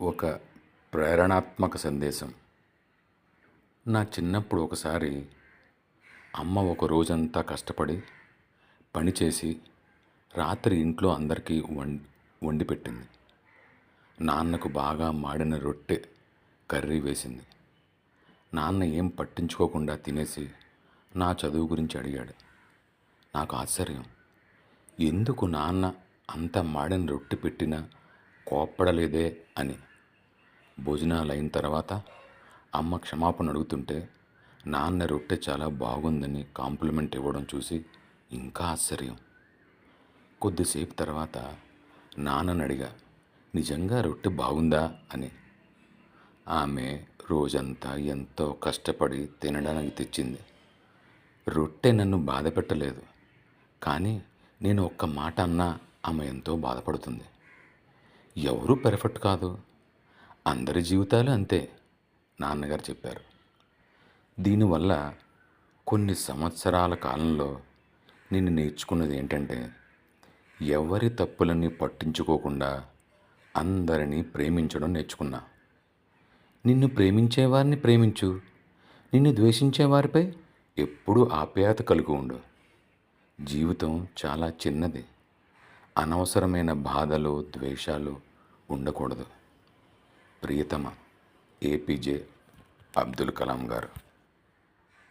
ఒక ప్రేరణాత్మక సందేశం. నా చిన్నప్పుడు ఒకసారి అమ్మ ఒక రోజంతా కష్టపడి పనిచేసి రాత్రి ఇంట్లో అందరికీ వండి పెట్టింది. నాన్నకు బాగా మాడిన రొట్టె కర్రీ వేసింది. నాన్న ఏం పట్టించుకోకుండా తినేసి నా చదువు గురించి అడిగాడు. నాకు ఆశ్చర్యం, ఎందుకు నాన్న అంత మాడిన రొట్టె పెట్టినా కోప్పడలేదే అని. భోజనాలు అయిన తర్వాత అమ్మ క్షమాపణ అడుగుతుంటే నాన్న రొట్టె చాలా బాగుందని కాంప్లిమెంట్ ఇవ్వడం చూసి ఇంకా ఆశ్చర్యం. కొద్దిసేపు తర్వాత నాన్నని అడిగా, నిజంగా రొట్టె బాగుందా అని. ఆమె రోజంతా ఎంతో కష్టపడి తినడానికి తెచ్చింది. రొట్టె నన్ను బాధ పెట్టలేదు, కానీ నేను ఒక్క మాట అన్నా ఆమె ఎంతో బాధపడుతుంది. ఎవరూ పెర్ఫెక్ట్ కాదు, అందరి జీవితాలు అంతే, నాన్నగారు చెప్పారు. దీనివల్ల కొన్ని సంవత్సరాల కాలంలో నేను నేర్చుకున్నది ఏంటంటే, ఎవరి తప్పులని పట్టించుకోకుండా అందరినీ ప్రేమించడం నేర్చుకున్నా. నిన్ను ప్రేమించేవారిని ప్రేమించు, నిన్ను ద్వేషించే వారిపై ఎప్పుడూ ఆప్యాయత కలిగి ఉండు. జీవితం చాలా చిన్నది, అనవసరమైన బాధలు ద్వేషాలు ఉండకూడదు. ప్రియతమ ఏపీజే అబ్దుల్ కలాం గారు.